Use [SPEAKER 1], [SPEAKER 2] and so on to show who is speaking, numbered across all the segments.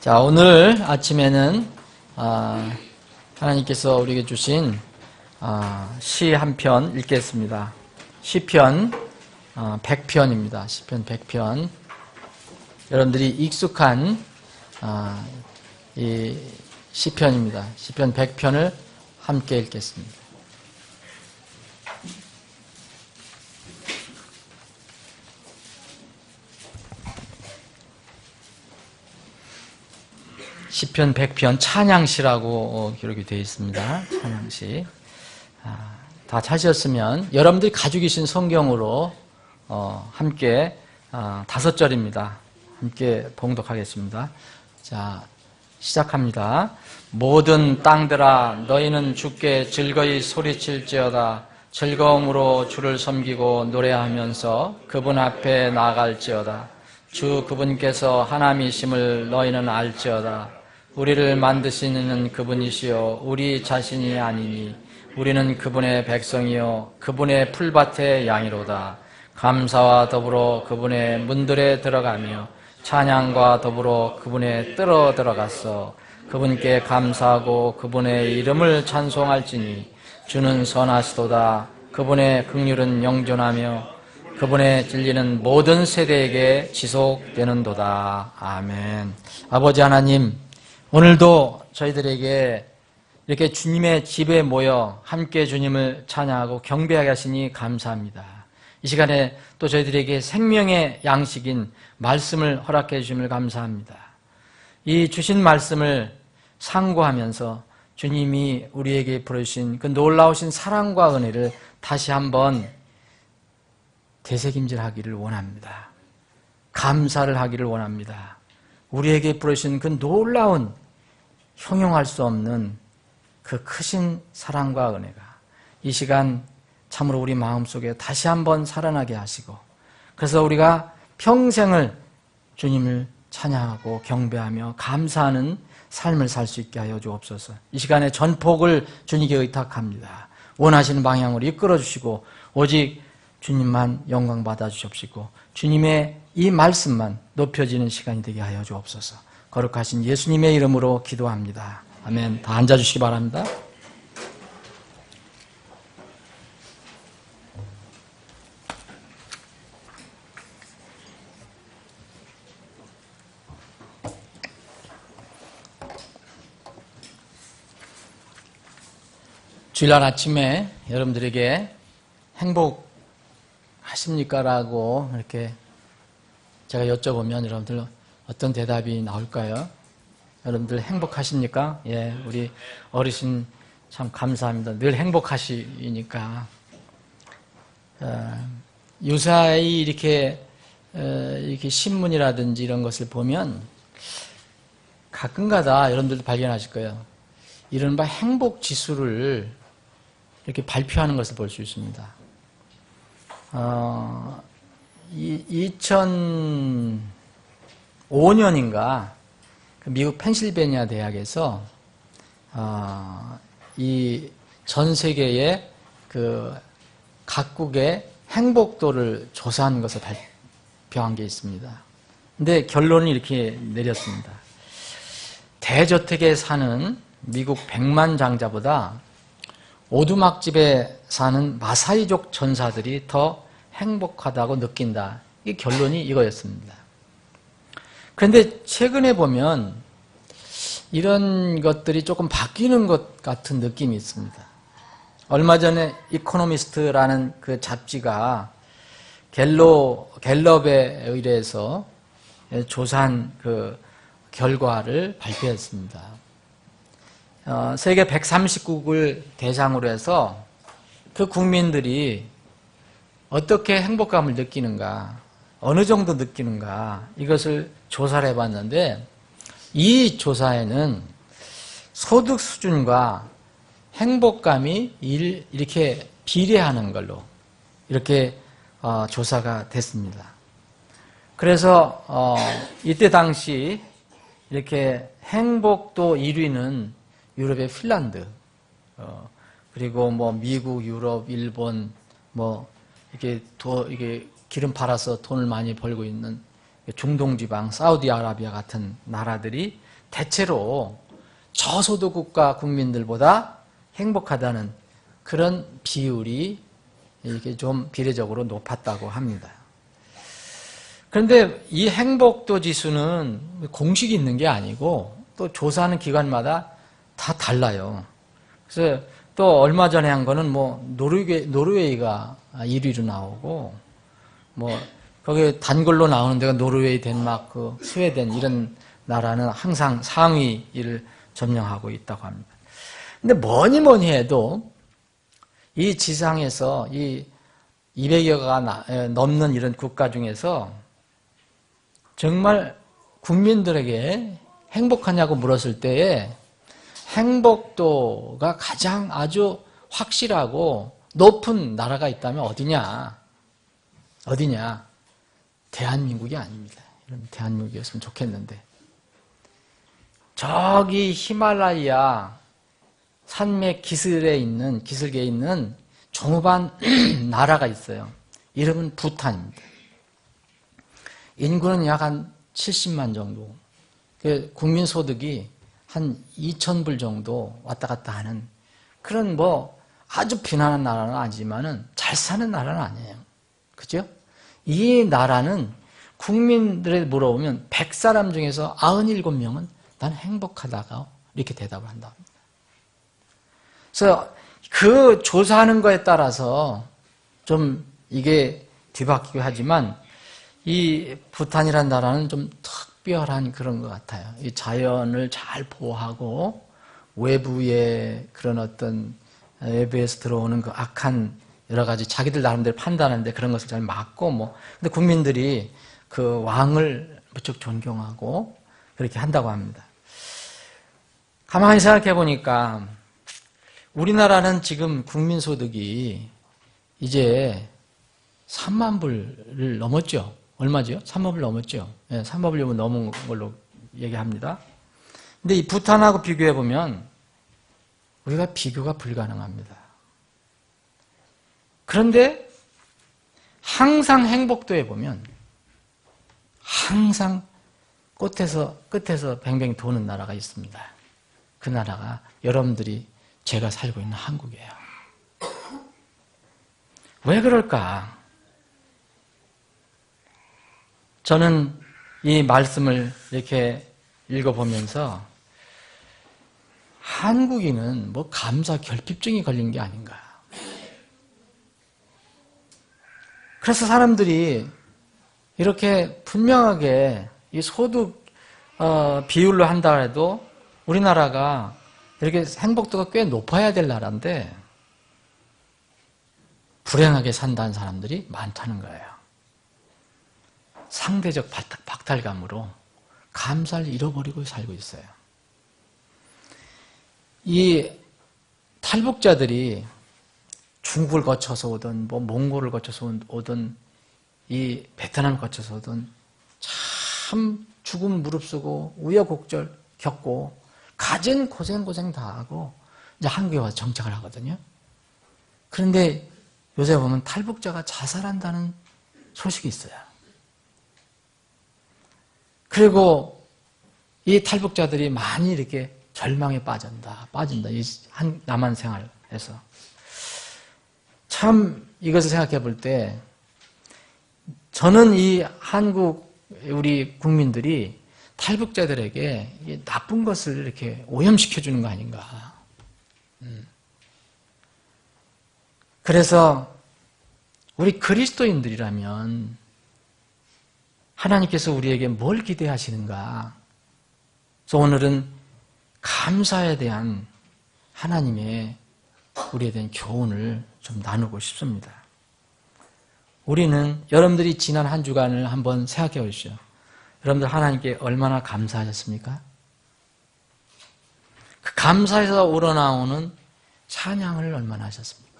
[SPEAKER 1] 자, 오늘 아침에는 하나님께서 우리에게 주신 시 한 편 읽겠습니다. 시편 100편입니다. 시편 100편. 여러분들이 익숙한 이 시편입니다. 시편 100편을 함께 읽겠습니다. 시편 100편 찬양시라고 기록이 되어 있습니다. 찬양시. 다 찾으셨으면 여러분들이 가지고 계신 성경으로 함께 5절입니다. 함께 봉독하겠습니다. 자, 시작합니다. 모든 땅들아 너희는 주께 즐거이 소리칠지어다. 즐거움으로 주를 섬기고 노래하면서 그분 앞에 나아갈지어다. 주 그분께서 하나님이심을 너희는 알지어다. 우리를 만드신 이는 그분이시요 우리 자신이 아니니 우리는 그분의 백성이요 그분의 풀밭의 양이로다. 감사와 더불어 그분의 문들에 들어가며 찬양과 더불어 그분의 뜰어 들어갔어. 그분께 감사하고 그분의 이름을 찬송할지니 주는 선하시도다. 그분의 긍휼은 영존하며 그분의 진리는 모든 세대에게 지속되는도다. 아멘. 아버지 하나님, 오늘도 저희들에게 이렇게 주님의 집에 모여 함께 주님을 찬양하고 경배하게 하시니 감사합니다. 이 시간에 또 저희들에게 생명의 양식인 말씀을 허락해 주심을 감사합니다. 이 주신 말씀을 상고하면서 주님이 우리에게 부르신 그 놀라우신 사랑과 은혜를 다시 한번 되새김질하기를 원합니다. 감사를 하기를 원합니다. 우리에게 부르신 그 놀라운 형용할 수 없는 그 크신 사랑과 은혜가 이 시간 참으로 우리 마음속에 다시 한번 살아나게 하시고 그래서 우리가 평생을 주님을 찬양하고 경배하며 감사하는 삶을 살 수 있게 하여 주옵소서. 이 시간에 전폭을 주님께 의탁합니다. 원하시는 방향으로 이끌어 주시고 오직 주님만 영광 받아 주십시고 주님의 이 말씀만 높여지는 시간이 되게 하여 주옵소서. 거룩하신 예수님의 이름으로 기도합니다. 아멘. 다 앉아주시기 바랍니다. 주일날 아침에 여러분들에게 행복하십니까? 라고 이렇게 제가 여쭤보면 여러분들 어떤 대답이 나올까요? 여러분들 행복하십니까? 예, 우리 어르신 참 감사합니다. 늘 행복하시니까. 요사이 이렇게 신문이라든지 이런 것을 보면 가끔가다 여러분들도 발견하실 거예요. 이른바 행복 지수를 이렇게 발표하는 것을 볼 수 있습니다. 2005년인가 미국 펜실베니아 대학에서 이 전 세계의 그 각국의 행복도를 조사한 것을 발표한 게 있습니다. 근데 결론은 이렇게 내렸습니다. 대저택에 사는 미국 백만장자보다 오두막집에 사는 마사이족 전사들이 더 행복하다고 느낀다. 이 결론이 이거였습니다. 그런데 최근에 보면 이런 것들이 조금 바뀌는 것 같은 느낌이 있습니다. 얼마 전에 이코노미스트라는 그 잡지가 갤럽에 의뢰해서 조사한 그 결과를 발표했습니다. 세계 130국을 대상으로 해서 그 국민들이 어떻게 행복감을 느끼는가, 어느 정도 느끼는가 이것을 조사를 해봤는데 이 조사에는 소득 수준과 행복감이 이렇게 비례하는 걸로 이렇게 조사가 됐습니다. 그래서 이때 당시 이렇게 행복도 1위는 유럽의 핀란드, 그리고 뭐 미국, 유럽, 일본, 뭐 이게 기름 팔아서 돈을 많이 벌고 있는 중동 지방, 사우디아라비아 같은 나라들이 대체로 저소득 국가 국민들보다 행복하다는 그런 비율이 이게 좀 비례적으로 높았다고 합니다. 그런데 이 행복도 지수는 공식이 있는 게 아니고 또 조사하는 기관마다 다 달라요. 그래서 또 얼마 전에 한 거는 뭐 노르웨이가 1위로 나오고 뭐 거기 단골로 나오는 데가 노르웨이, 덴마크, 스웨덴 이런 나라는 항상 상위를 점령하고 있다고 합니다. 근데 뭐니 해도 이 지상에서 이 200여가 넘는 이런 국가 중에서 정말 국민들에게 행복하냐고 물었을 때에 행복도가 가장 아주 확실하고 높은 나라가 있다면 어디냐? 대한민국이 아닙니다. 이런 대한민국이었으면 좋겠는데. 저기 히말라야 산맥 기슭계에 있는 조그만 나라가 있어요. 이름은 부탄입니다. 인구는 약 한 70만 정도. 국민 소득이 한 2,000불 정도 왔다 갔다 하는 그런 뭐 아주 비난한 나라는 아니지만은 잘 사는 나라는 아니에요. 그죠? 이 나라는 국민들에 물어보면 100사람 중에서 97명은 난 행복하다고 이렇게 대답을 한다. 그래서 그 조사하는 거에 따라서 좀 이게 뒤바뀌고 하지만 이 부탄이라는 나라는 좀 특별한 그런 것 같아요. 이 자연을 잘 보호하고 외부의 그런 어떤 외부에서 들어오는 그 악한 여러 가지 자기들 나름대로 판단하는데 그런 것을 잘 막고 뭐 근데 국민들이 그 왕을 무척 존경하고 그렇게 한다고 합니다. 가만히 생각해 보니까 우리나라는 지금 국민소득이 이제 3만 불을 넘었죠. 얼마죠? 3만 불 넘었죠. 네, 3만 불 넘은 걸로 얘기합니다. 근데 이 부탄하고 비교해 보면 우리가 비교가 불가능합니다. 그런데 항상 행복도에 보면 항상 끝에서 뱅뱅 도는 나라가 있습니다. 그 나라가 여러분들이 제가 살고 있는 한국이에요. 왜 그럴까? 저는 이 말씀을 이렇게 읽어보면서 한국인은 뭐 감사 결핍증이 걸린 게 아닌가. 그래서 사람들이 이렇게 분명하게 이 소득 비율로 한다 해도 우리나라가 이렇게 행복도가 꽤 높아야 될 나라인데 불행하게 산다는 사람들이 많다는 거예요. 상대적 박탈감으로 감사를 잃어버리고 살고 있어요. 이 탈북자들이 중국을 거쳐서 오든 뭐 몽골을 거쳐서 오든 이 베트남을 거쳐서 오든 참 죽음 무릅쓰고 우여곡절 겪고 가진 고생 다 하고 이제 한국에 와서 정착을 하거든요. 그런데 요새 보면 탈북자가 자살한다는 소식이 있어요. 그리고 이 탈북자들이 많이 이렇게 절망에 빠진다. 이 남한 생활에서. 참 이것을 생각해 볼 때 저는 이 한국 우리 국민들이 탈북자들에게 나쁜 것을 이렇게 오염시켜 주는 거 아닌가. 그래서 우리 그리스도인들이라면 하나님께서 우리에게 뭘 기대하시는가? 그래서 오늘은 감사에 대한 하나님의 우리에 대한 교훈을 좀 나누고 싶습니다. 우리는 여러분들이 지난 한 주간을 한번 생각해 보십시오. 여러분들 하나님께 얼마나 감사하셨습니까? 그 감사에서 우러나오는 찬양을 얼마나 하셨습니까?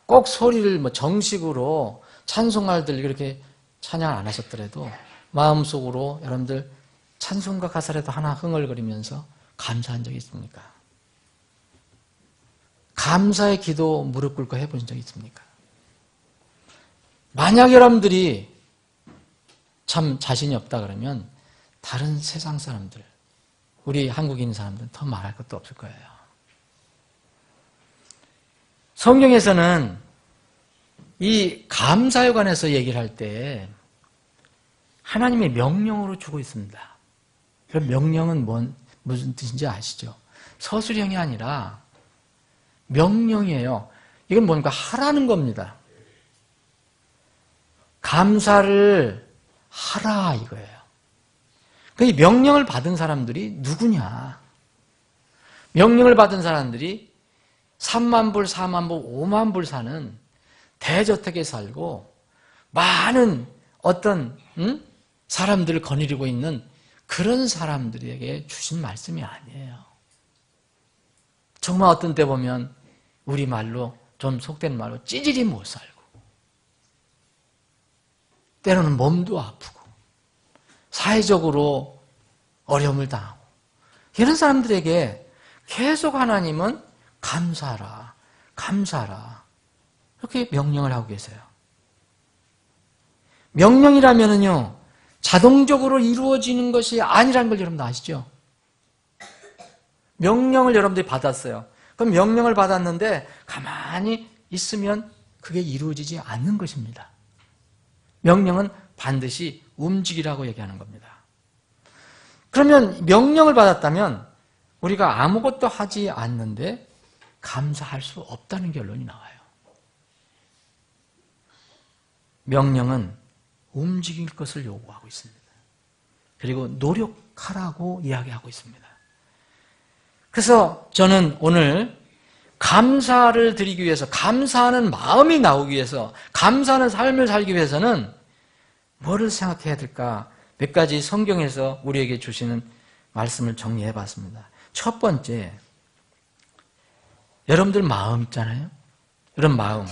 [SPEAKER 1] 꼭 소리를 뭐 정식으로 찬송가들 이렇게 찬양 안 하셨더라도 마음속으로 여러분들 찬송가 가사라도 하나 흥얼거리면서 감사한 적이 있습니까? 감사의 기도 무릎 꿇고 해보신 적이 있습니까? 만약 여러분들이 참 자신이 없다 그러면 다른 세상 사람들, 우리 한국인 사람들은 더 말할 것도 없을 거예요. 성경에서는 이 감사에 관해서 얘기를 할 때 하나님의 명령으로 주고 있습니다. 그 명령은 무슨 뜻인지 아시죠? 서술형이 아니라 명령이에요. 이건 뭔가 하라는 겁니다. 감사를 하라 이거예요. 그 명령을 받은 사람들이 누구냐? 명령을 받은 사람들이 3만 불, 4만 불, 5만 불 사는 대저택에 살고 많은 어떤 사람들을 거느리고 있는 그런 사람들에게 주신 말씀이 아니에요. 정말 어떤 때 보면 우리말로 좀 속된 말로 찌질이 못 살고 때로는 몸도 아프고 사회적으로 어려움을 당하고 이런 사람들에게 계속 하나님은 감사하라, 감사하라 이렇게 명령을 하고 계세요. 명령이라면은요 자동적으로 이루어지는 것이 아니라는 걸 여러분 아시죠? 명령을 여러분들이 받았어요. 그럼 명령을 받았는데 가만히 있으면 그게 이루어지지 않는 것입니다. 명령은 반드시 움직이라고 얘기하는 겁니다. 그러면 명령을 받았다면 우리가 아무것도 하지 않는데 감사할 수 없다는 결론이 나와요. 명령은 움직일 것을 요구하고 있습니다. 그리고 노력하라고 이야기하고 있습니다. 그래서 저는 오늘 감사를 드리기 위해서, 감사하는 마음이 나오기 위해서, 감사하는 삶을 살기 위해서는 뭐를 생각해야 될까? 몇 가지 성경에서 우리에게 주시는 말씀을 정리해 봤습니다. 첫 번째, 여러분들 마음 있잖아요. 이런 마음.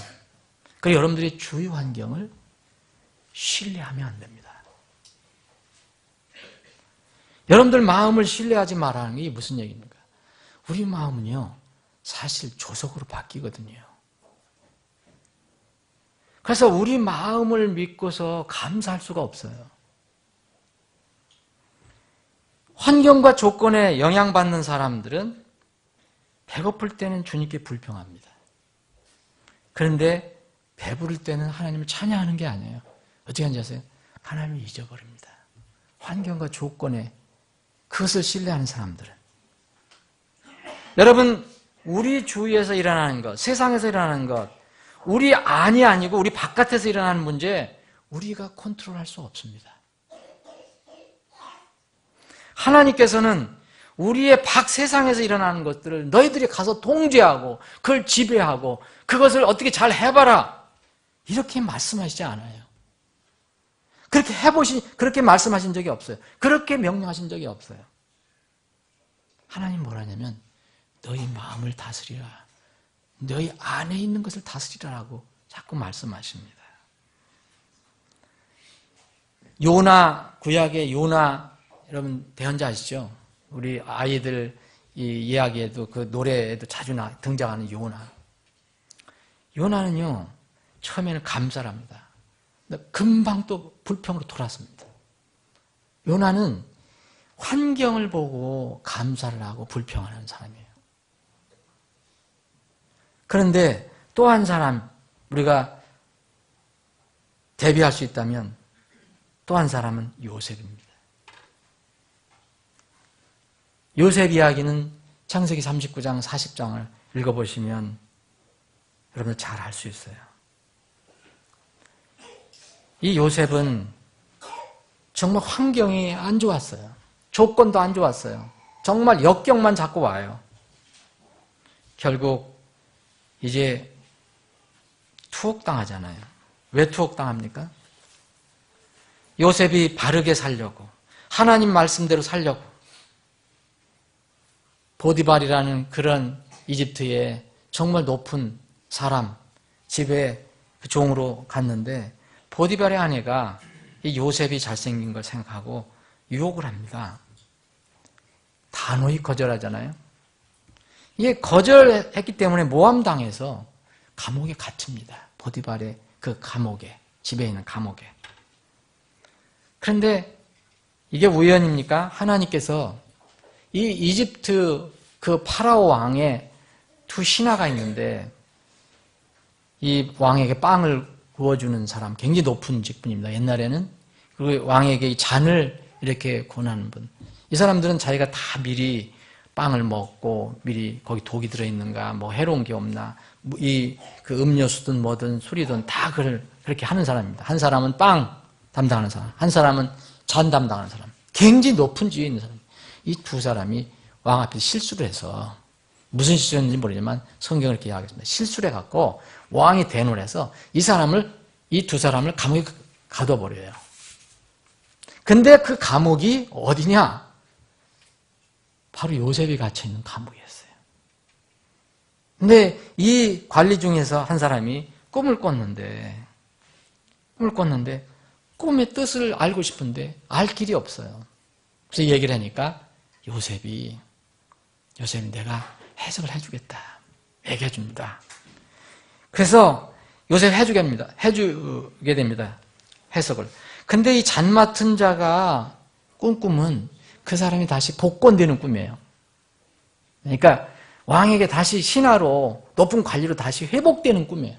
[SPEAKER 1] 그 여러분들의 주위 환경을 신뢰하면 안 됩니다. 여러분들 마음을 신뢰하지 말라는 게 무슨 얘기입니까? 우리 마음은요, 사실 조석으로 바뀌거든요. 그래서 우리 마음을 믿고서 감사할 수가 없어요. 환경과 조건에 영향받는 사람들은 배고플 때는 주님께 불평합니다. 그런데 배부를 때는 하나님을 찬양하는 게 아니에요. 어떻게 하는지 아세요? 하나님을 잊어버립니다. 환경과 조건에 그것을 신뢰하는 사람들은. 여러분, 우리 주위에서 일어나는 것, 세상에서 일어나는 것, 우리 안이 아니고 우리 바깥에서 일어나는 문제, 우리가 컨트롤할 수 없습니다. 하나님께서는 우리의 밖 세상에서 일어나는 것들을 너희들이 가서 통제하고 그걸 지배하고 그것을 어떻게 잘 해봐라 이렇게 말씀하시지 않아요. 그렇게 말씀하신 적이 없어요. 그렇게 명령하신 적이 없어요. 하나님 뭐라냐면 너희 마음을 다스리라. 너희 안에 있는 것을 다스리라라고 자꾸 말씀하십니다. 요나, 구약의 요나, 여러분 대언자 아시죠? 우리 아이들 이 이야기에도 그 노래에도 자주 등장하는 요나. 요나는요, 처음에는 감사를 합니다. 금방 또 불평으로 돌아섭니다. 요나는 환경을 보고 감사를 하고 불평하는 사람이에요. 그런데 또 한 사람, 우리가 대비할 수 있다면 또 한 사람은 요셉입니다. 요셉 이야기는 창세기 39장, 40장을 읽어보시면 여러분 잘 알 수 있어요. 이 요셉은 정말 환경이 안 좋았어요. 조건도 안 좋았어요. 정말 역경만 자꾸 와요. 결국 이제 투옥당하잖아요. 왜 투옥당합니까? 요셉이 바르게 살려고, 하나님 말씀대로 살려고 보디발이라는 그런 이집트의 정말 높은 사람 집에 그 종으로 갔는데 보디발의 아내가 이 요셉이 잘생긴 걸 생각하고 유혹을 합니다. 단호히 거절하잖아요. 이게 거절했기 때문에 모함당해서 감옥에 갇힙니다. 보디발의 그 감옥에, 집에 있는 감옥에. 그런데 이게 우연입니까? 하나님께서 이 이집트 그 파라오 왕의 두 신하가 있는데 이 왕에게 빵을 구워주는 사람, 굉장히 높은 직분입니다. 옛날에는 그 왕에게 이 잔을 이렇게 권하는 분. 이 사람들은 자기가 다 미리 빵을 먹고 미리 거기 독이 들어있는가, 뭐 해로운 게 없나, 이 그 음료수든 뭐든 술이든 다 그렇게 하는 사람입니다. 한 사람은 빵 담당하는 사람, 한 사람은 잔 담당하는 사람. 굉장히 높은 지위에 있는 사람. 이 두 사람이 왕 앞에서 실수를 해서 무슨 실수였는지 모르지만 성경을 이렇게 이야기했습니다. 실수를 해갖고 왕이 대노를 해서 이 두 사람을 감옥에 가둬버려요. 근데 그 감옥이 어디냐? 바로 요셉이 갇혀있는 감옥이었어요. 근데 이 관리 중에서 한 사람이 꿈을 꿨는데 꿈의 뜻을 알고 싶은데 알 길이 없어요. 그래서 얘기를 하니까 요셉이 내가 해석을 해주겠다. 얘기해 줍니다. 그래서 요셉 해주게 됩니다. 해석을. 근데 이 잔 맡은 자가 꾼 꿈은 그 사람이 다시 복권되는 꿈이에요. 그러니까 왕에게 다시 신하로 높은 관리로 다시 회복되는 꿈이에요.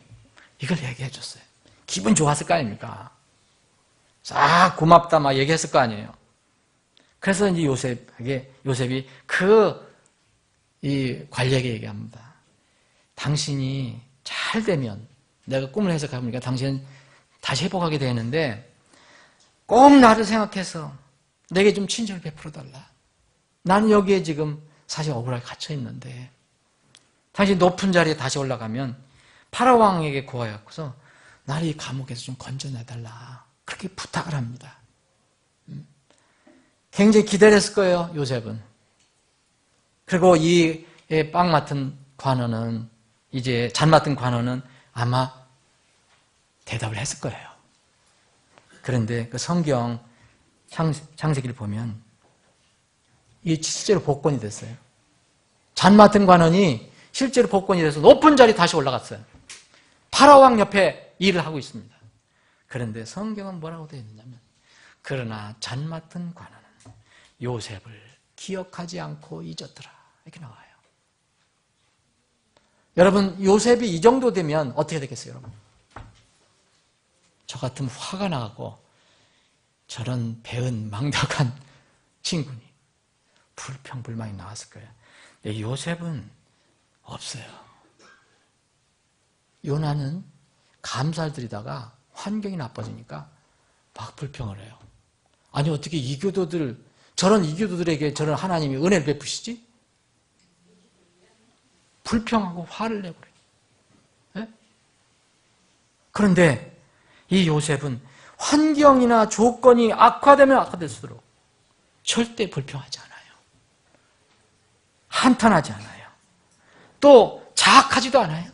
[SPEAKER 1] 이걸 얘기해 줬어요. 기분 좋았을 거 아닙니까? 싹 고맙다 막 얘기했을 거 아니에요. 그래서 이제 요셉이 이 관리에게 얘기합니다. 당신이 잘 되면 내가 꿈을 해석해보니까 당신은 다시 회복하게 되는데 꼭 나를 생각해서 내게 좀 친절을 베풀어달라. 나는 여기에 지금 사실 억울하게 갇혀있는데 당신이 높은 자리에 다시 올라가면 파라오 왕에게 구하여서 나를 이 감옥에서 좀 건져내달라. 그렇게 부탁을 합니다. 굉장히 기다렸을 거예요, 요셉은. 그리고 이 빵 맡은 관원은 이제 잔 맡은 관원은 아마 대답을 했을 거예요. 그런데 그 성경 창세기를 보면 이게 실제로 복권이 됐어요. 잔 맡은 관원이 실제로 복권이 돼서 높은 자리에 다시 올라갔어요. 파라오 왕 옆에 일을 하고 있습니다. 그런데 성경은 뭐라고 되어 있느냐면 그러나 잔 맡은 관원은 요셉을 기억하지 않고 잊었더라. 이렇게 나와요. 여러분, 요셉이 이 정도 되면 어떻게 되겠어요, 여러분? 저 같으면 화가 나고 저런 배은 망덕한 친구니 불평불만이 나왔을 거예요. 근데 요셉은 없어요. 요나는 감사를 드리다가 환경이 나빠지니까 막 불평을 해요. 아니 어떻게 저런 이교도들에게 저런 하나님이 은혜를 베푸시지? 불평하고 화를 내버려요. 네? 그런데 이 요셉은 환경이나 조건이 악화되면 악화될수록 절대 불평하지 않아요. 한탄하지 않아요. 또 자학하지도 않아요.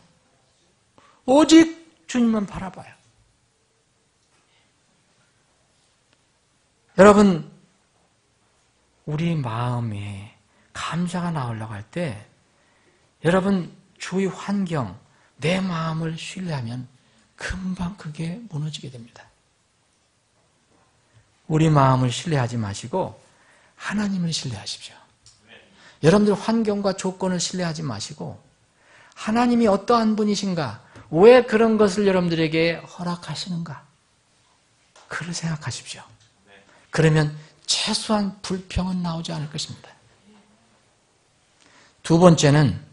[SPEAKER 1] 오직 주님만 바라봐요. 여러분, 우리 마음에 감사가 나오려고 할 때 여러분 주위 환경, 내 마음을 신뢰하면 금방 그게 무너지게 됩니다. 우리 마음을 신뢰하지 마시고 하나님을 신뢰하십시오. 여러분들 환경과 조건을 신뢰하지 마시고 하나님이 어떠한 분이신가, 왜 그런 것을 여러분들에게 허락하시는가, 그를 생각하십시오. 그러면 최소한 불평은 나오지 않을 것입니다. 두 번째는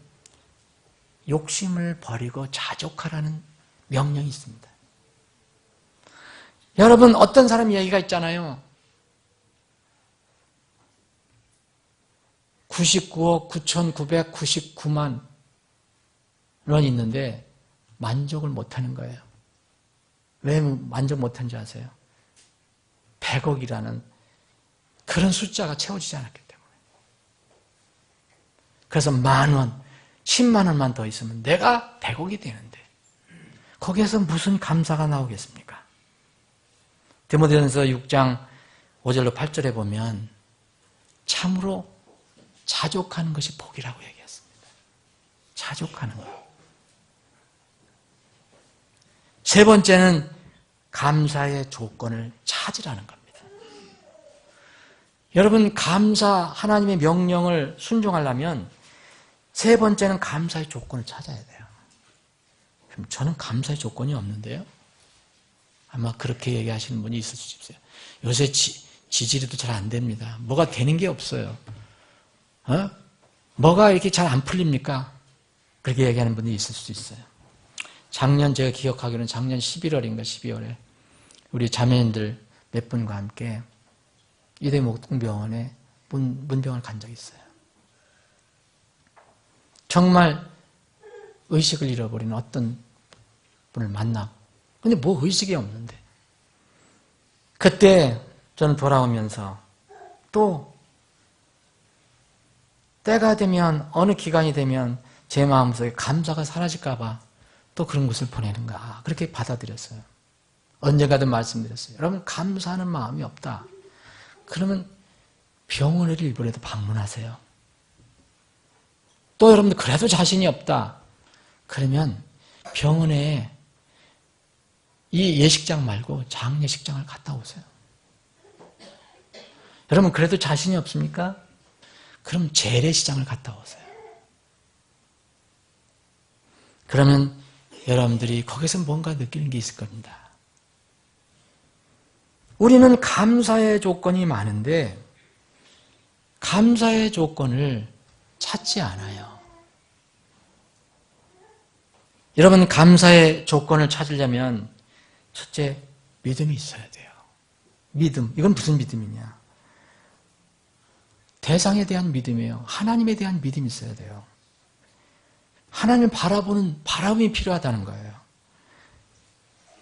[SPEAKER 1] 욕심을 버리고 자족하라는 명령이 있습니다. 여러분, 어떤 사람 이야기가 있잖아요. 99억 9,999만 원 있는데 만족을 못하는 거예요. 왜 만족 못한지 아세요? 100억이라는 그런 숫자가 채워지지 않았기 때문에. 그래서 10,000원, 10만 원만 더 있으면 내가 100억이 되는데 거기에서 무슨 감사가 나오겠습니까? 디모데전서 6장 5절로 8절에 보면 참으로 자족하는 것이 복이라고 얘기했습니다. 자족하는 것. 세 번째는 감사의 조건을 찾으라는 겁니다. 여러분, 하나님의 명령을 순종하려면 세 번째는 감사의 조건을 찾아야 돼요. 그럼 저는 감사의 조건이 없는데요? 아마 그렇게 얘기하시는 분이 있을 수 있어요. 요새 지지리도 잘 안 됩니다. 뭐가 되는 게 없어요. 뭐가 이렇게 잘 안 풀립니까? 그렇게 얘기하는 분이 있을 수 있어요. 작년 제가 기억하기로는 작년 11월인가 12월에 우리 자매님들 몇 분과 함께 이대목동병원에 문병을 간 적이 있어요. 정말 의식을 잃어버린 어떤 분을 만나고, 근데 뭐 의식이 없는데, 그때 저는 돌아오면서 또 때가 되면, 어느 기간이 되면 제 마음속에 감사가 사라질까봐 또 그런 것을 보내는가, 그렇게 받아들였어요. 언젠가도 말씀드렸어요. 여러분, 감사하는 마음이 없다 그러면 병원을 일부라도 방문하세요. 또 여러분들 그래도 자신이 없다 그러면 병원에 이 예식장 말고 장례식장을 갔다 오세요. 여러분, 그래도 자신이 없습니까? 그럼 재래시장을 갔다 오세요. 그러면 여러분들이 거기서 뭔가 느끼는 게 있을 겁니다. 우리는 감사의 조건이 많은데 감사의 조건을 찾지 않아요. 여러분, 감사의 조건을 찾으려면 첫째, 믿음이 있어야 돼요. 믿음. 이건 무슨 믿음이냐? 대상에 대한 믿음이에요. 하나님에 대한 믿음이 있어야 돼요. 하나님을 바라보는 바람이 필요하다는 거예요.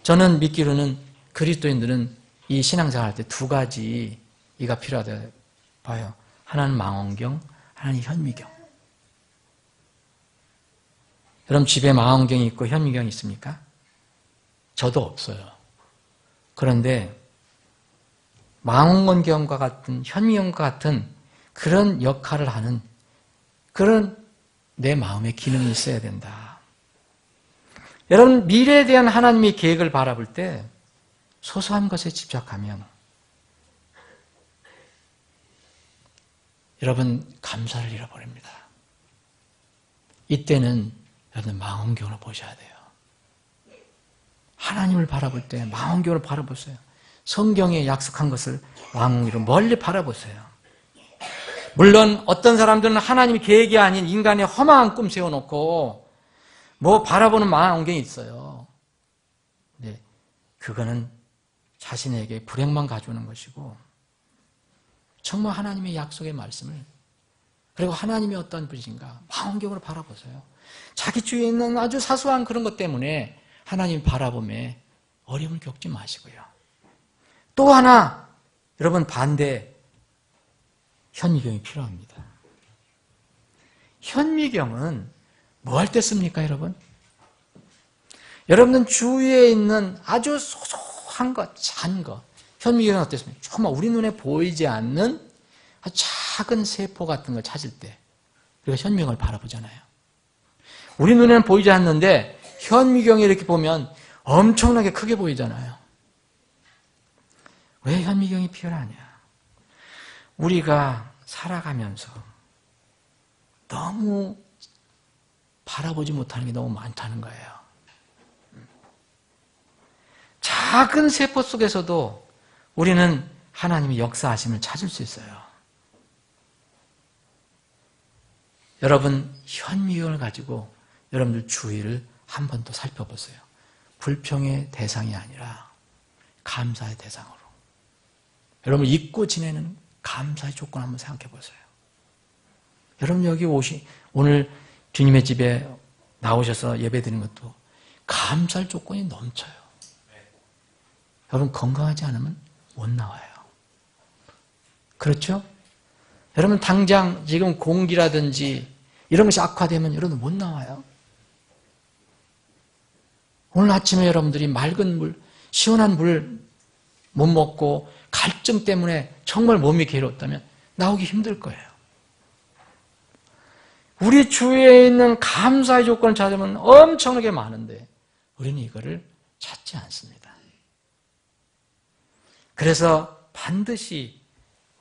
[SPEAKER 1] 저는 믿기로는 그리스도인들은 이 신앙생활 때 두 가지가 필요하다 봐요. 하나는 망원경, 하나는 현미경. 여러분, 집에 망원경이 있고 현미경이 있습니까? 저도 없어요. 그런데 망원경과 같은, 현미경과 같은 그런 역할을 하는 그런 내 마음의 기능이 있어야 된다. 여러분, 미래에 대한 하나님의 계획을 바라볼 때 소소한 것에 집착하면 여러분, 감사를 잃어버립니다. 이때는 여러분 망원경으로 보셔야 돼요. 하나님을 바라볼 때 망원경으로 바라보세요. 성경에 약속한 것을 망원경으로 멀리 바라보세요. 물론 어떤 사람들은 하나님의 계획이 아닌 인간의 허망한 꿈 세워놓고 뭐 바라보는 망원경이 있어요. 근데 그거는 자신에게 불행만 가져오는 것이고, 정말 하나님의 약속의 말씀을, 그리고 하나님이 어떤 분이신가 망원경으로 바라보세요. 자기 주위에 있는 아주 사소한 그런 것 때문에 하나님 바라봄에 어려움을 겪지 마시고요. 또 하나, 여러분, 반대 현미경이 필요합니다. 현미경은 뭐 할 때 씁니까, 여러분? 여러분은 주위에 있는 아주 소소한 것, 작은 것. 현미경은 어땠습니까? 정말 우리 눈에 보이지 않는 아주 작은 세포 같은 걸 찾을 때 우리가 현미경을 바라보잖아요. 우리 눈에는 보이지 않는데 현미경에 이렇게 보면 엄청나게 크게 보이잖아요. 왜 현미경이 필요하냐? 우리가 살아가면서 너무 바라보지 못하는 게 너무 많다는 거예요. 작은 세포 속에서도 우리는 하나님의 역사하심을 찾을 수 있어요. 여러분, 현미경을 가지고 여러분들 주위를 한 번 더 살펴보세요. 불평의 대상이 아니라 감사의 대상으로. 여러분, 잊고 지내는 감사의 조건 한번 생각해 보세요. 여러분, 여기 오늘 주님의 집에 나오셔서 예배드리는 것도 감사할 조건이 넘쳐요. 여러분, 건강하지 않으면 못 나와요. 그렇죠? 여러분, 당장 지금 공기라든지 이런 것이 악화되면 여러분 못 나와요. 오늘 아침에 여러분들이 맑은 물, 시원한 물 못 먹고 갈증 때문에 정말 몸이 괴로웠다면 나오기 힘들 거예요. 우리 주위에 있는 감사의 조건을 찾으면 엄청나게 많은데 우리는 이거를 찾지 않습니다. 그래서 반드시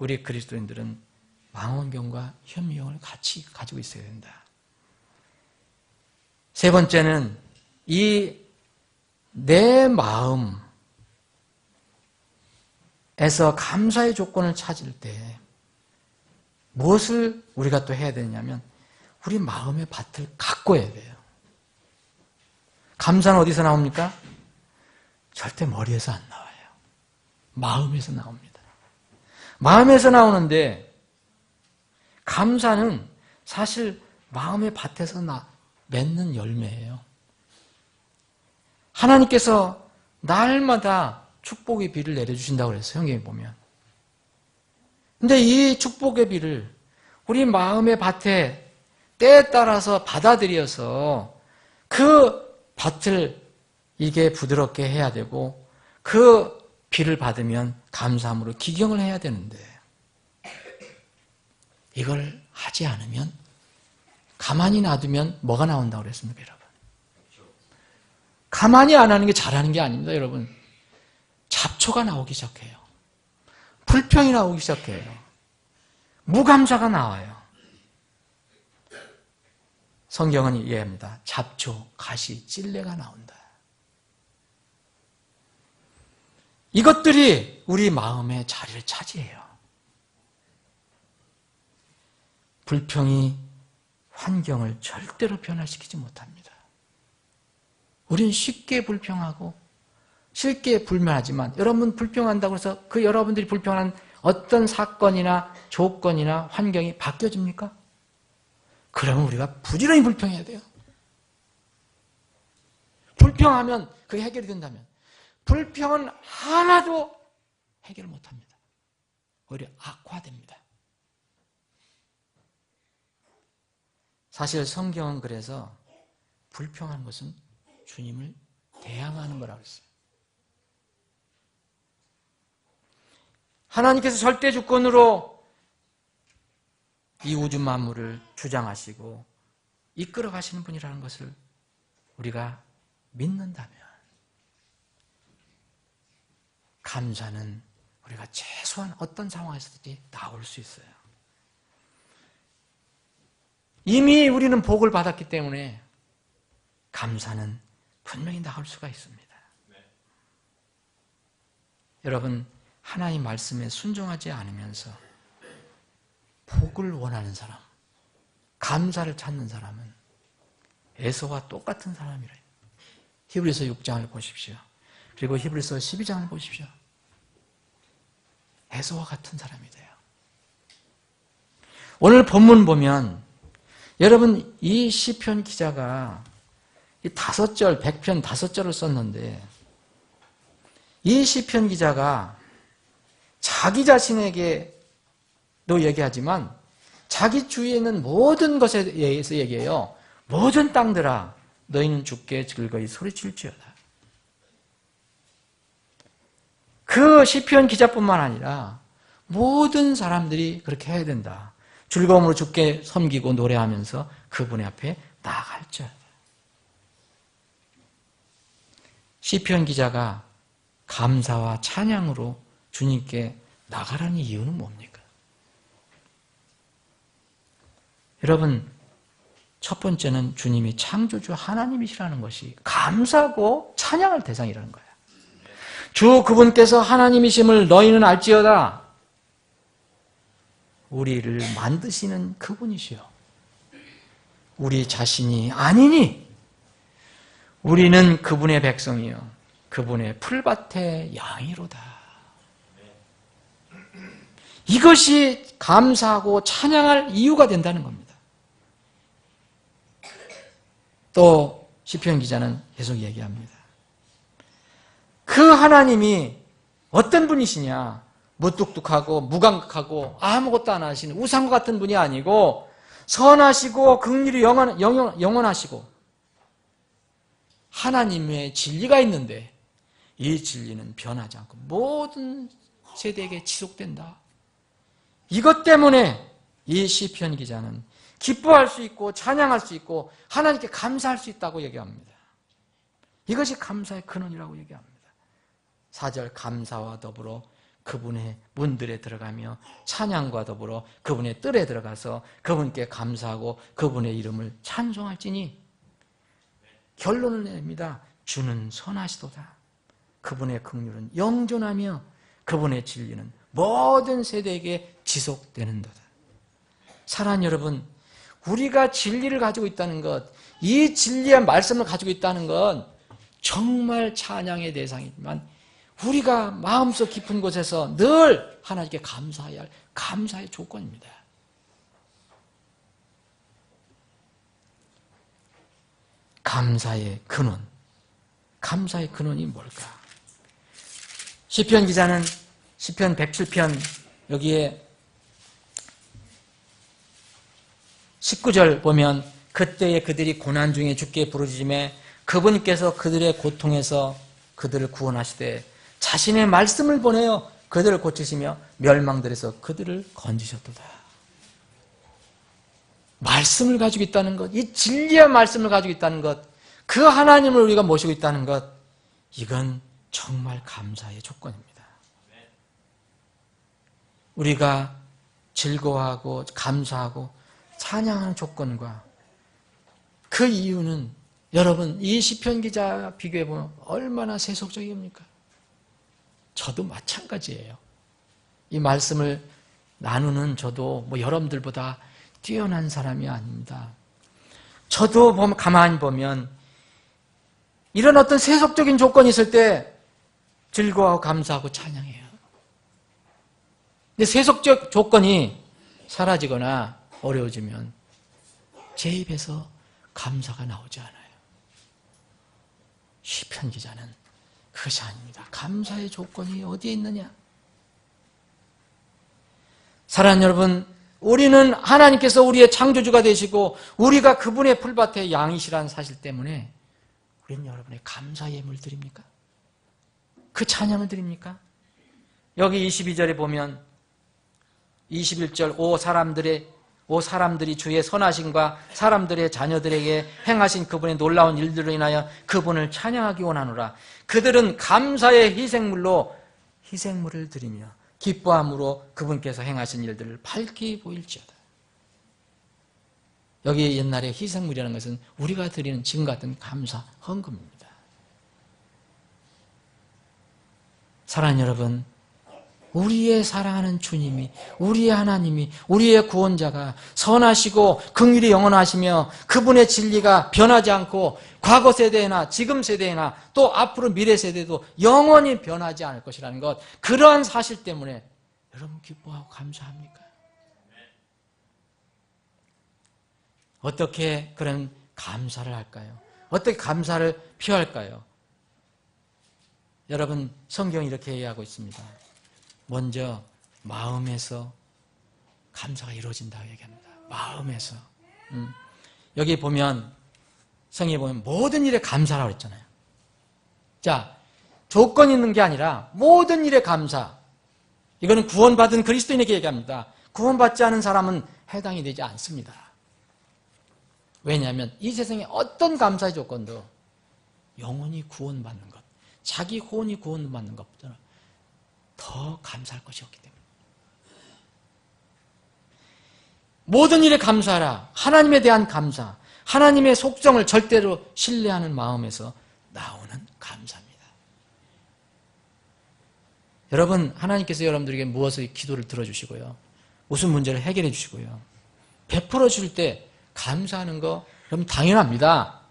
[SPEAKER 1] 우리 그리스도인들은 망원경과 현미경을 같이 가지고 있어야 된다. 세 번째는 이 내 마음에서 감사의 조건을 찾을 때 무엇을 우리가 또 해야 되냐면 우리 마음의 밭을 가꿔야 돼요. 감사는 어디서 나옵니까? 절대 머리에서 안 나와요. 마음에서 나옵니다. 마음에서 나오는데 감사는 사실 마음의 밭에서 맺는 열매예요. 하나님께서 날마다 축복의 비를 내려주신다고 그랬어요. 성경에 보면. 근데 이 축복의 비를 우리 마음의 밭에 때에 따라서 받아들여서 그 밭을 이게 부드럽게 해야 되고 그 비를 받으면 감사함으로 기경을 해야 되는데 이걸 하지 않으면 가만히 놔두면 뭐가 나온다고 그랬습니까, 여러분? 가만히 안 하는 게 잘하는 게 아닙니다, 여러분. 잡초가 나오기 시작해요. 불평이 나오기 시작해요. 무감사가 나와요. 성경은 이해합니다. 잡초, 가시, 찔레가 나온다. 이것들이 우리 마음의 자리를 차지해요. 불평이 환경을 절대로 변화시키지 못합니다. 우리는 쉽게 불평하고 쉽게 불만하지만 여러분 불평한다고 해서 그 여러분들이 불평하는 어떤 사건이나 조건이나 환경이 바뀌어집니까? 그러면 우리가 부지런히 불평해야 돼요. 불평하면 그게 해결이 된다면 불평은 하나도 해결 못합니다. 오히려 악화됩니다. 사실 성경은 그래서 불평하는 것은 주님을 대항하는 거라고 했어요. 하나님께서 절대 주권으로 이 우주 만물을 주장하시고 이끌어 가시는 분이라는 것을 우리가 믿는다면 감사는 우리가 최소한 어떤 상황에서든지 나올 수 있어요. 이미 우리는 복을 받았기 때문에 감사는 분명히 나올 수가 있습니다. 여러분, 하나님 말씀에 순종하지 않으면서 복을 원하는 사람, 감사를 찾는 사람은 에서와 똑같은 사람이래요. 히브리서 6장을 보십시오. 그리고 히브리서 12장을 보십시오. 에서와 같은 사람이 돼요. 오늘 본문 보면 여러분 이 시편 기자가 이 5절, 100편 5절을 썼는데 이 시편 기자가 자기 자신에게도 얘기하지만 자기 주위에 있는 모든 것에 대해서 얘기해요. 모든 땅들아 너희는 주께 즐거이 소리칠지어다. 그 시편 기자뿐만 아니라 모든 사람들이 그렇게 해야 된다. 즐거움으로 주께 섬기고 노래하면서 그분의 앞에 나아갈지어다. 시편 기자가 감사와 찬양으로 주님께 나가라는 이유는 뭡니까? 여러분, 첫 번째는 주님이 창조주 하나님이시라는 것이 감사하고 찬양할 대상이라는 거예요. 주 그분께서 하나님이심을 너희는 알지어다. 우리를 만드시는 그분이시요. 우리 자신이 아니니 우리는 그분의 백성이요. 그분의 풀밭의 양이로다. 이것이 감사하고 찬양할 이유가 된다는 겁니다. 또 시편 기자는 계속 얘기합니다. 그 하나님이 어떤 분이시냐? 무뚝뚝하고 무감각하고 아무것도 안 하시는 우상과 같은 분이 아니고 선하시고 긍휼이 영원하시고 하나님의 진리가 있는데 이 진리는 변하지 않고 모든 세대에게 지속된다. 이것 때문에 이 시편 기자는 기뻐할 수 있고 찬양할 수 있고 하나님께 감사할 수 있다고 얘기합니다. 이것이 감사의 근원이라고 얘기합니다. 4절 감사와 더불어 그분의 문들에 들어가며 찬양과 더불어 그분의 뜰에 들어가서 그분께 감사하고 그분의 이름을 찬송할지니 결론을 냅니다. 주는 선하시도다. 그분의 긍휼은 영존하며 그분의 진리는 모든 세대에게 지속되는도다. 사랑하는 여러분, 우리가 진리를 가지고 있다는 것, 이 진리의 말씀을 가지고 있다는 건 정말 찬양의 대상이지만 우리가 마음속 깊은 곳에서 늘 하나님께 감사해야 할 감사의 조건입니다. 감사의 근원, 감사의 근원이 뭘까? 시편 기자는 시편 107편 여기에 19절 보면 그때에 그들이 고난 중에 주께 부르짖음에 그분께서 그들의 고통에서 그들을 구원하시되 자신의 말씀을 보내어 그들을 고치시며 멸망들에서 그들을 건지셨도다. 말씀을 가지고 있다는 것, 이 진리의 말씀을 가지고 있다는 것, 그 하나님을 우리가 모시고 있다는 것, 이건 정말 감사의 조건입니다. 우리가 즐거워하고 감사하고 찬양하는 조건과 그 이유는 여러분 이 시편 기자 비교해 보면 얼마나 세속적입니까? 저도 마찬가지예요. 이 말씀을 나누는 저도 여러분들보다 뛰어난 사람이 아닙니다. 저도 가만히 보면 이런 어떤 세속적인 조건이 있을 때 즐거워하고 감사하고 찬양해요. 근데 세속적 조건이 사라지거나 어려워지면 제 입에서 감사가 나오지 않아요. 시편 기자는 그것이 아닙니다. 감사의 조건이 어디에 있느냐? 사랑하는 여러분, 우리는 하나님께서 우리의 창조주가 되시고 우리가 그분의 풀밭의 양이시라는 사실 때문에 우리는 여러분의 감사 예물 드립니까? 그 찬양을 드립니까? 여기 22절에 보면 21절 오 사람들이 주의 선하심과 사람들의 자녀들에게 행하신 그분의 놀라운 일들로 인하여 그분을 찬양하기 원하노라. 그들은 감사의 희생물을 드리며 기뻐함으로 그분께서 행하신 일들을 밝히 보일지어다. 여기 옛날에 희생물이라는 것은 우리가 드리는 지금 같은 감사, 헌금입니다. 사랑하는 여러분, 우리의 사랑하는 주님이, 우리의 하나님이, 우리의 구원자가 선하시고 긍휼이 영원하시며 그분의 진리가 변하지 않고 과거 세대나 지금 세대나 또 앞으로 미래 세대도 영원히 변하지 않을 것이라는 것, 그러한 사실 때문에 여러분 기뻐하고 감사합니까? 어떻게 그런 감사를 할까요? 어떻게 감사를 표할까요? 여러분 성경이 이렇게 이야기하고 있습니다. 먼저 마음에서 감사가 이루어진다고 얘기합니다. 마음에서. 여기 보면 성경에 보면 모든 일에 감사라고 그랬잖아요. 자, 조건이 있는 게 아니라 모든 일에 감사. 이거는 구원받은 그리스도인에게 얘기합니다. 구원받지 않은 사람은 해당이 되지 않습니다. 왜냐하면 이 세상에 어떤 감사의 조건도 영원히 구원받는 것, 자기 혼이 구원받는 것보다 더 감사할 것이 없기 때문에 모든 일에 감사하라. 하나님에 대한 감사, 하나님의 속성을 절대로 신뢰하는 마음에서 나오는 감사입니다. 여러분, 하나님께서 여러분들에게 무엇을 기도를 들어주시고요, 무슨 문제를 해결해 주시고요, 베풀어 줄 때 감사하는 거 여러분 당연합니다.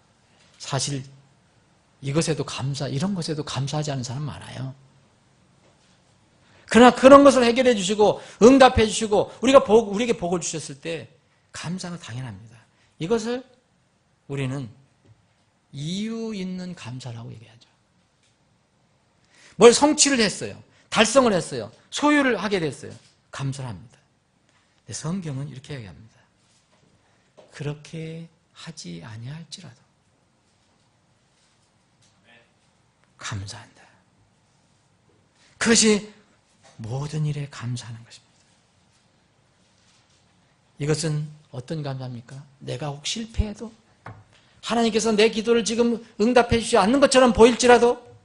[SPEAKER 1] 사실 이것에도 이런 것에도 감사하지 않은 사람 많아요. 그러나 그런 것을 해결해 주시고 응답해 주시고 우리에게 복을 주셨을 때 감사는 당연합니다. 이것을 우리는 이유 있는 감사라고 얘기하죠. 뭘 성취를 했어요. 달성을 했어요. 소유를 하게 됐어요. 감사를 합니다. 근데 성경은 이렇게 얘기합니다. 그렇게 하지 아니할지라도 감사한다. 그것이 모든 일에 감사하는 것입니다. 이것은 어떤 감사입니까? 내가 혹 실패해도 하나님께서 내 기도를 지금 응답해 주지 않는 것처럼 보일지라도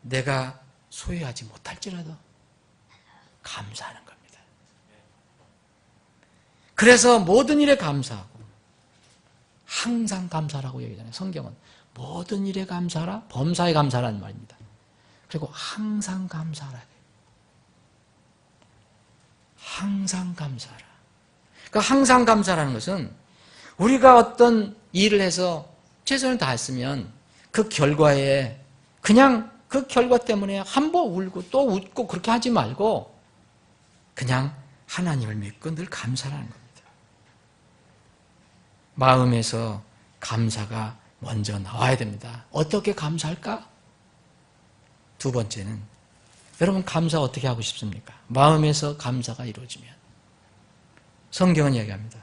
[SPEAKER 1] 내가 소유하지 못할지라도 감사하는 겁니다. 그래서 모든 일에 감사하고 항상 감사라고 얘기하잖아요. 성경은 모든 일에 감사하라, 범사에 감사라는 말입니다. 그리고 항상 감사하라. 항상 감사하라. 그러니까 항상 감사라는 것은 우리가 어떤 일을 해서 최선을 다했으면 그 결과에 그냥 그 결과 때문에 한 번 울고 또 웃고 그렇게 하지 말고 그냥 하나님을 믿고 늘 감사라는 겁니다. 마음에서 감사가 먼저 나와야 됩니다. 어떻게 감사할까? 두 번째는 여러분 감사 어떻게 하고 싶습니까? 마음에서 감사가 이루어지면 성경은 얘기합니다.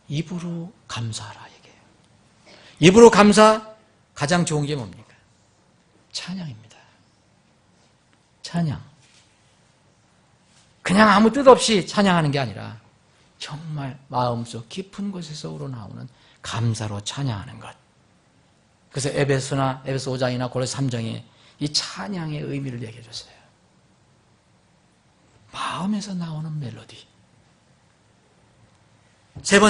[SPEAKER 1] 입으로 감사하라 얘기해요. 입으로 감사 가장 좋은 게 뭡니까? 찬양입니다. 찬양. 그냥 아무 뜻 없이 찬양하는 게 아니라 정말 마음속 깊은 곳에서 우러나오는 감사로 찬양하는 것. 그래서 에베소 5장이나 고린도서 3장에 이 찬양의 의미를 얘기해 줬어요. 마음에서 나오는 멜로디. 첫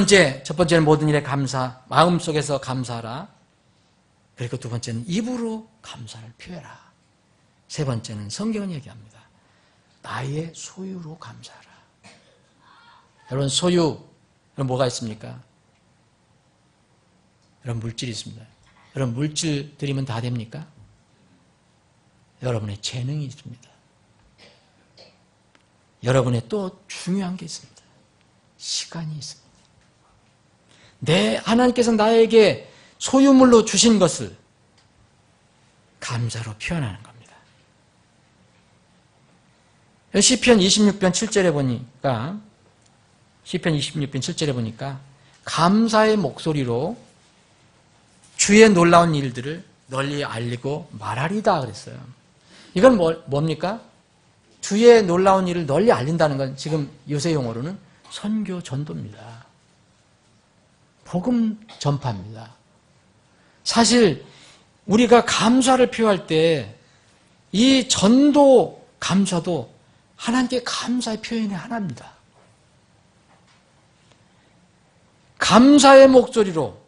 [SPEAKER 1] 번째는 모든 일에 감사, 마음속에서 감사하라. 그리고 두 번째는 입으로 감사를 표해라. 세 번째는 성경은 얘기합니다. 나의 소유로 감사하라. 여러분 소유, 여러분 뭐가 있습니까? 여러분 물질이 있습니다. 여러분 물질 드리면 다 됩니까? 여러분의 재능이 있습니다. 여러분의 또 중요한 게 있습니다. 시간이 있습니다. 하나님께서 나에게 소유물로 주신 것을 감사로 표현하는 겁니다. 시편 26편 7절에 보니까 감사의 목소리로 주의 놀라운 일들을 널리 알리고 말하리다 그랬어요. 이건 뭡니까? 주의 놀라운 일을 널리 알린다는 건 지금 요새 용어로는 선교 전도입니다. 복음 전파입니다. 사실 우리가 감사를 표할 때 이 전도 감사도 하나님께 감사의 표현의 하나입니다. 감사의 목소리로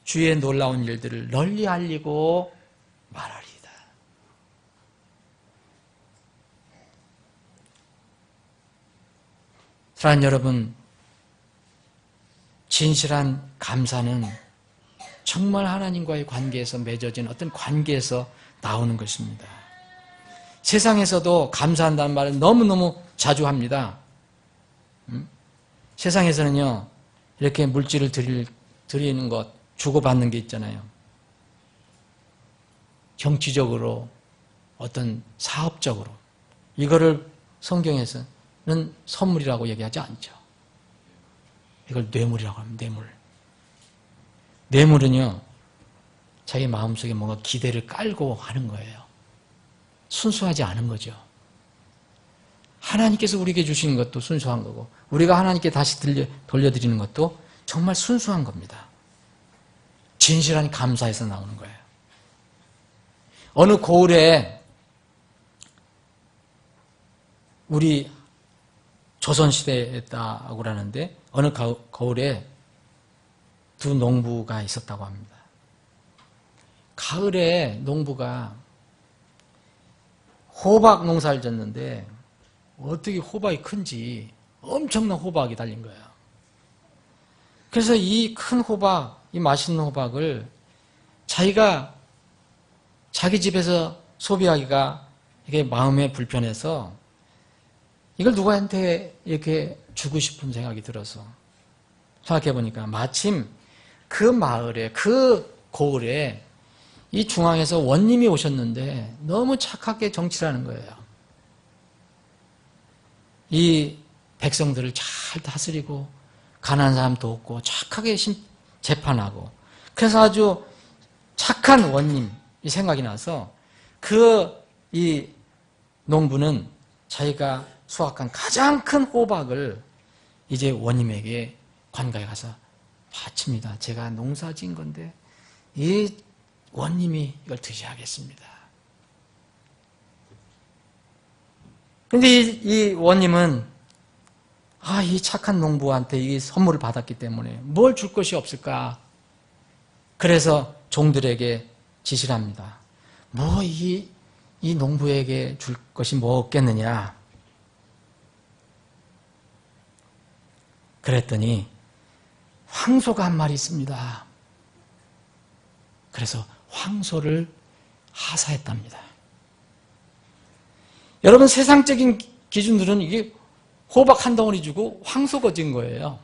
[SPEAKER 1] 주의 놀라운 일들을 널리 알리고 말하리이다. 사랑하는 여러분, 진실한 감사는 정말 하나님과의 관계에서 맺어진 어떤 관계에서 나오는 것입니다. 세상에서도 감사한다는 말을 너무너무 자주 합니다. 세상에서는요, 이렇게 물질을 드리는 것, 주고받는 게 있잖아요. 정치적으로, 어떤 사업적으로. 이거를 성경에서는 선물이라고 얘기하지 않죠. 이걸 뇌물이라고 합니다. 뇌물. 뇌물은요, 자기 마음속에 뭔가 기대를 깔고 하는 거예요. 순수하지 않은 거죠. 하나님께서 우리에게 주신 것도 순수한 거고, 우리가 하나님께 다시 돌려드리는 것도 정말 순수한 겁니다. 진실한 감사에서 나오는 거예요. 어느 고을에 우리 조선시대였다고 하는데 어느 거울에 두 농부가 있었다고 합니다. 가을에 농부가 호박 농사를 졌는데 어떻게 호박이 큰지 엄청난 호박이 달린 거예요. 그래서 이 큰 호박, 이 맛있는 호박을 자기가 자기 집에서 소비하기가 이게 마음에 불편해서 이걸 누구한테 이렇게 주고 싶은 생각이 들어서 생각해 보니까 마침 그 마을에, 그 고을에 이 중앙에서 원님이 오셨는데 너무 착하게 정치를 하는 거예요. 이 백성들을 잘 다스리고 가난한 사람 돕고 착하게 재판하고 그래서 아주 착한 원님이 생각이 나서 이 농부는 자기가 수확한 가장 큰 호박을 이제 원님에게 관가에 가서 바칩니다. 제가 농사 지은 건데 이 원님이 이걸 드셔야겠습니다. 근데 이 원님은 이 착한 농부한테 이 선물을 받았기 때문에 뭘 줄 것이 없을까? 그래서 종들에게 지시를 합니다. 이 농부에게 줄 것이 뭐 없겠느냐? 그랬더니 황소가 한 마리 있습니다. 그래서 황소를 하사했답니다. 여러분, 세상적인 기준으로는 이게 호박 한 덩어리 주고 황소가 진 거예요.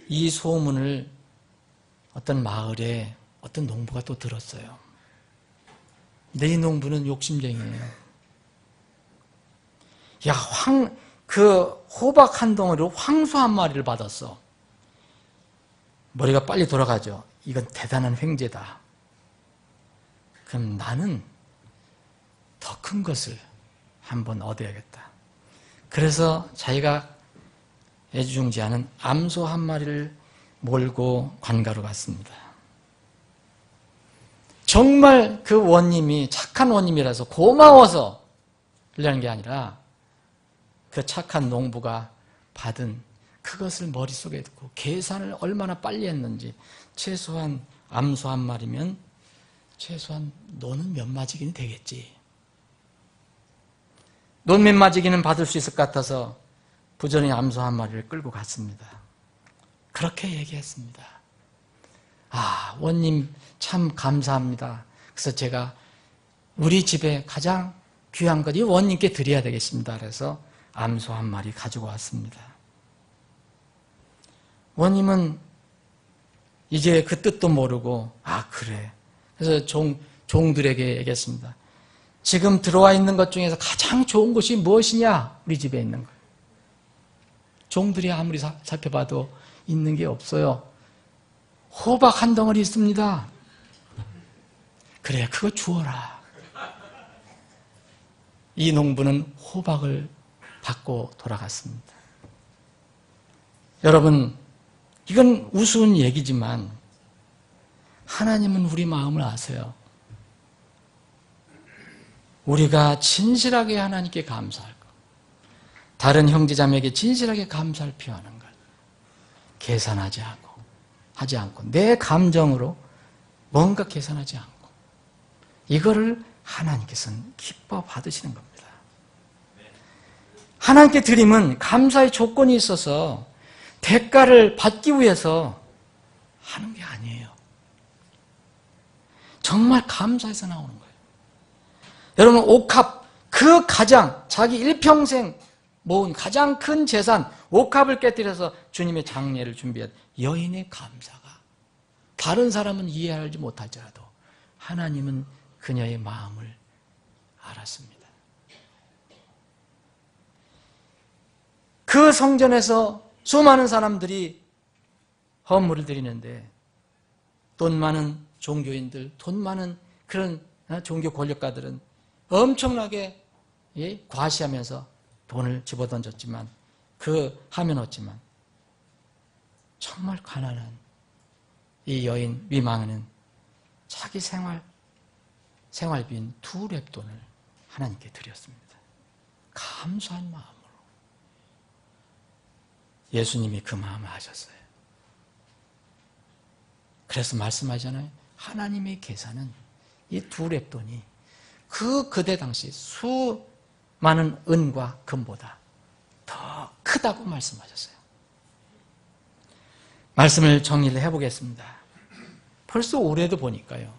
[SPEAKER 1] 이 소문을 어떤 마을에 어떤 농부가 또 들었어요. 근데 이 농부는 욕심쟁이에요. 그 호박 한 덩어리로 황소 한 마리를 받았어. 머리가 빨리 돌아가죠. 이건 대단한 횡재다. 그럼 나는 더 큰 것을 한번 얻어야겠다. 그래서 자기가 애지중지하는 암소 한 마리를 몰고 관가로 갔습니다. 정말 그 원님이 착한 원님이라서 고마워서 하려는 게 아니라 그 착한 농부가 받은 그것을 머릿속에 두고 계산을 얼마나 빨리 했는지, 최소한 암소 한 마리면 최소한 노는 몇 마지기는 되겠지. 논 몇 마지기는 받을 수 있을 것 같아서 부전히 암소 한 마리를 끌고 갔습니다. 그렇게 얘기했습니다. 원님 참 감사합니다. 그래서 제가 우리 집에 가장 귀한 것, 이 원님께 드려야 되겠습니다. 그래서 암소 한 마리 가지고 왔습니다. 원님은 이제 그 뜻도 모르고, 그래. 그래서 종들에게 얘기했습니다. 지금 들어와 있는 것 중에서 가장 좋은 것이 무엇이냐? 우리 집에 있는 것. 종들이 아무리 살펴봐도 있는 게 없어요. 호박 한 덩어리 있습니다. 그래, 그거 주어라. 이 농부는 호박을 받고 돌아갔습니다. 여러분, 이건 우스운 얘기지만 하나님은 우리 마음을 아세요. 우리가 진실하게 하나님께 감사할 것, 다른 형제자매에게 진실하게 감사를 표하는 것, 계산하지 않고 내 감정으로 뭔가 계산하지 않고, 이거를 하나님께서는 기뻐 받으시는 겁니다. 하나님께 드림은 감사의 조건이 있어서 대가를 받기 위해서 하는 게 아니에요. 정말 감사해서 나오는 거예요. 여러분, 옥합, 그 가장 자기 일평생 모은 가장 큰 재산 옥합을 깨뜨려서 주님의 장례를 준비한 여인의 감사가, 다른 사람은 이해하지 못할지라도 하나님은 그녀의 마음을 알았습니다. 그 성전에서 수많은 사람들이 헌물을 드리는데 돈 많은 종교인들, 돈 많은 그런 종교 권력가들은 엄청나게 과시하면서 돈을 집어던졌지만, 하면 얻지만, 정말 가난한 이 여인 미망은 자기 생활비인 2렙돈을 하나님께 드렸습니다. 감사한 마음으로. 예수님이 그 마음을 아셨어요. 그래서 말씀하잖아요. 하나님의 계산은 이 2렙돈이 그때 당시 수많은 은과 금보다 더 크다고 말씀하셨어요. 말씀을 정리를 해보겠습니다. 벌써 올해도 보니까요,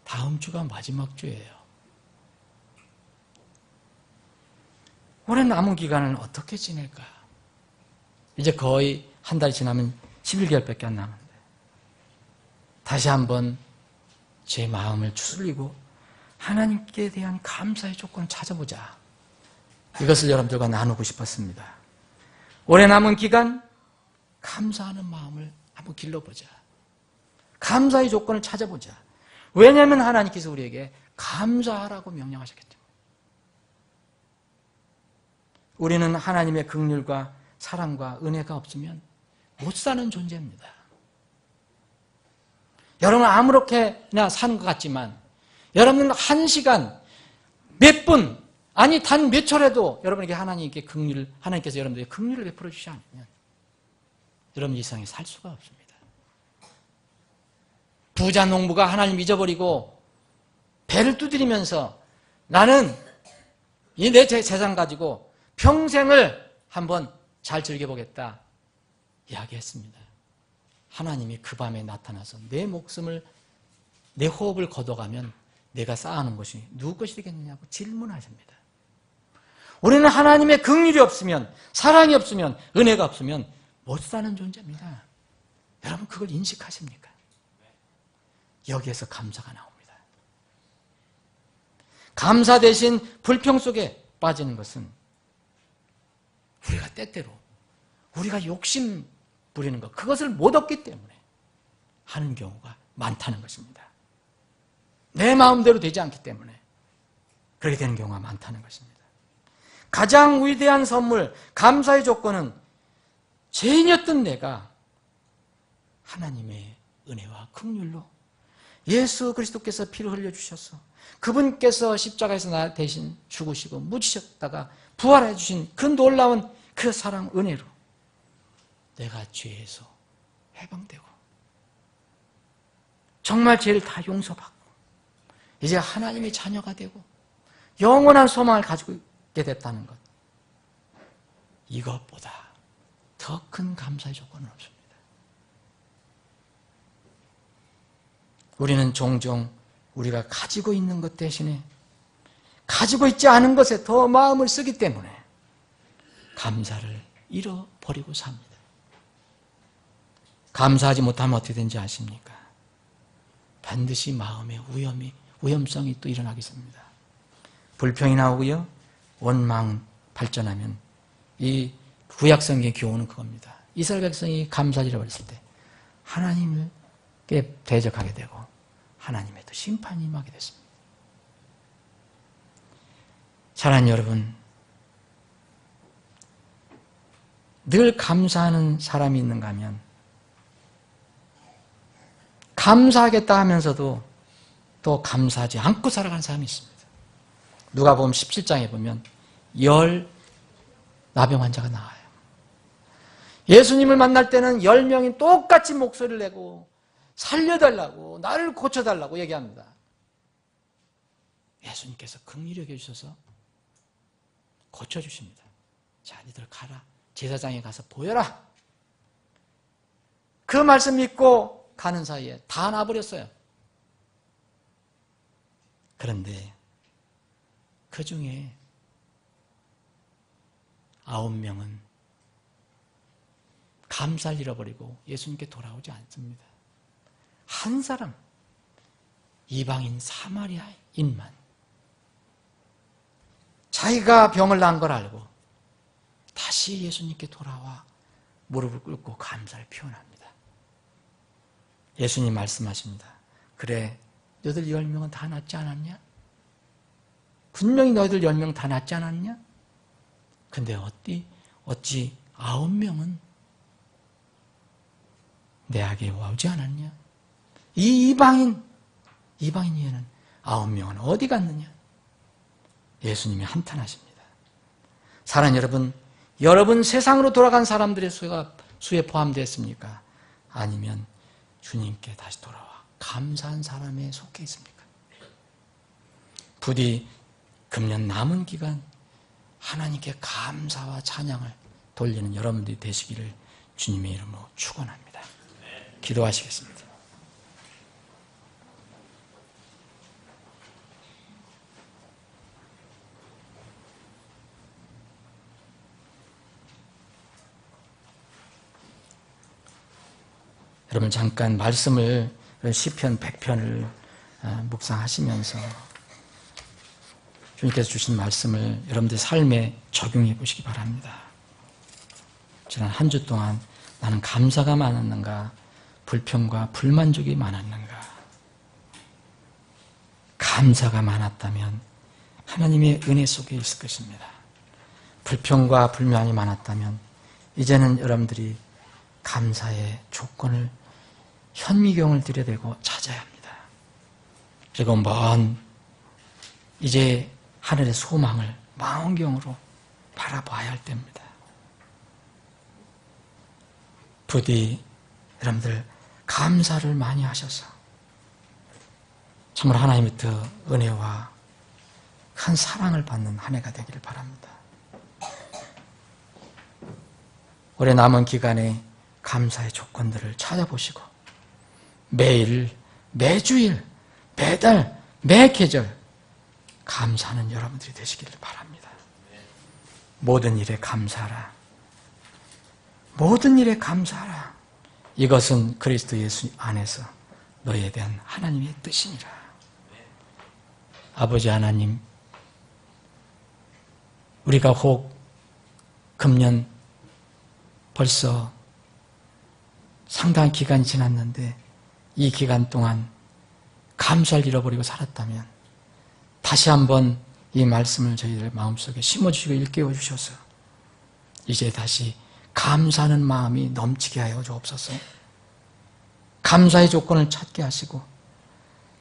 [SPEAKER 1] 다음 주가 마지막 주예요. 올해 남은 기간을 어떻게 지낼까? 이제 거의 한 달이 지나면 11개월밖에 안 남았는데, 다시 한번 제 마음을 추스리고 하나님께 대한 감사의 조건을 찾아보자. 이것을 여러분들과 나누고 싶었습니다. 올해 남은 기간 감사하는 마음을 한번 길러보자. 감사의 조건을 찾아보자. 왜냐하면 하나님께서 우리에게 감사하라고 명령하셨기 때문에. 우리는 하나님의 긍휼과 사랑과 은혜가 없으면 못 사는 존재입니다. 여러분 아무렇게나 사는 것 같지만, 여러분 1시간, 몇 분, 아니 단 몇 초라도 여러분에게 하나님께서 여러분에게 긍휼을 베풀어 주시지 않으면 여러분 이 세상에 살 수가 없습니다. 부자 농부가 하나님 잊어버리고 배를 두드리면서 나는 이 내 재산 가지고 평생을 한번 잘 즐겨보겠다 이야기했습니다. 하나님이 그 밤에 나타나서 내 목숨을, 내 호흡을 걷어가면 내가 쌓아놓은 것이 누구 것이 되겠느냐고 질문하십니다. 우리는 하나님의 긍휼이 없으면, 사랑이 없으면, 은혜가 없으면 못 사는 존재입니다. 여러분 그걸 인식하십니까? 여기에서 감사가 나옵니다. 감사 대신 불평 속에 빠지는 것은 우리가 때때로 우리가 욕심 부리는 것, 그것을 못 얻기 때문에 하는 경우가 많다는 것입니다. 내 마음대로 되지 않기 때문에 그렇게 되는 경우가 많다는 것입니다. 가장 위대한 선물, 감사의 조건은 죄인이었던 내가 하나님의 은혜와 긍휼로 예수 그리스도께서 피를 흘려주셔서 그분께서 십자가에서 나 대신 죽으시고 묻히셨다가 부활해 주신 그 놀라운 그 사랑 은혜로 내가 죄에서 해방되고 정말 죄를 다 용서받고 이제 하나님의 자녀가 되고 영원한 소망을 가지고 있게 됐다는 것, 이것보다 더 큰 감사의 조건은 없습니다. 우리는 종종 우리가 가지고 있는 것 대신에 가지고 있지 않은 것에 더 마음을 쓰기 때문에 감사를 잃어버리고 삽니다. 감사하지 못하면 어떻게 되는지 아십니까? 반드시 마음에 위험성이 또 일어나겠습니다. 불평이 나오고요, 원망 발전하면 이 구약성경의 교훈은 그겁니다. 이스라엘 백성이 감사를 잃어버렸을 때 하나님께 대적하게 되고 하나님의 또 심판이 임하게 됐습니다. 사랑하는 여러분, 늘 감사하는 사람이 있는가 하면 감사하겠다 하면서도 또 감사하지 않고 살아가는 사람이 있습니다. 누가복음 17장에 보면 10 나병 환자가 나와요. 예수님을 만날 때는 10명이 똑같이 목소리를 내고 살려달라고, 나를 고쳐달라고 얘기합니다. 예수님께서 긍휼히 여겨주셔서 고쳐주십니다. 자, 니들 가라. 제사장에 가서 보여라. 그 말씀 믿고 가는 사이에 다 나버렸어요. 그런데 그 중에 9명은 감사를 잃어버리고 예수님께 돌아오지 않습니다. 한 사람, 이방인 사마리아인만 자기가 병을 난 걸 알고 다시 예수님께 돌아와 무릎을 꿇고 감사를 표현합니다. 예수님 말씀하십니다. 그래, 너희들 10명은 다 낫지 않았냐? 분명히 너희들 10명 다 낫지 않았냐? 근데 어찌 9명은 내에게 오지 않았냐? 이 이방인 이에는 9명은 어디 갔느냐? 예수님이 한탄하십니다. 사랑하는 여러분 세상으로 돌아간 사람들의 수에 포함되었습니까? 아니면 주님께 다시 돌아와 감사한 사람에 속해 있습니까? 부디 금년 남은 기간 하나님께 감사와 찬양을 돌리는 여러분들이 되시기를 주님의 이름으로 축원합니다. 기도하시겠습니다. 여러분 잠깐 말씀을 시편 100편을 묵상하시면서 주님께서 주신 말씀을 여러분들 삶에 적용해 보시기 바랍니다. 지난 한 주 동안 나는 감사가 많았는가, 불평과 불만족이 많았는가? 감사가 많았다면 하나님의 은혜 속에 있을 것입니다. 불평과 불만이 많았다면 이제는 여러분들이 감사의 조건을 현미경을 들여대고 찾아야 합니다. 그리고 이제 하늘의 소망을 망원경으로 바라봐야 할 때입니다. 부디 여러분들 감사를 많이 하셔서 정말 하나님부터 은혜와 큰 사랑을 받는 한 해가 되기를 바랍니다. 올해 남은 기간에 감사의 조건들을 찾아보시고 매일, 매주일, 매달, 매계절 감사하는 여러분들이 되시기를 바랍니다. 모든 일에 감사하라. 모든 일에 감사하라. 이것은 그리스도 예수 안에서 너희에 대한 하나님의 뜻이니라. 아버지 하나님, 우리가 혹 금년 벌써 상당한 기간이 지났는데 이 기간 동안 감사를 잃어버리고 살았다면 다시 한번 이 말씀을 저희들 마음속에 심어주시고 일깨워 주셔서 이제 다시 감사하는 마음이 넘치게 하여 주옵소서. 감사의 조건을 찾게 하시고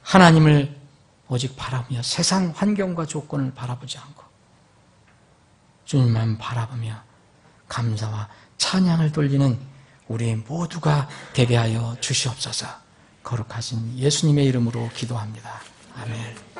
[SPEAKER 1] 하나님을 오직 바라보며 세상 환경과 조건을 바라보지 않고 주님만 바라보며 감사와 찬양을 돌리는 우리 모두가 되게 하여 주시옵소서. 거룩하신 예수님의 이름으로 기도합니다. 아멘.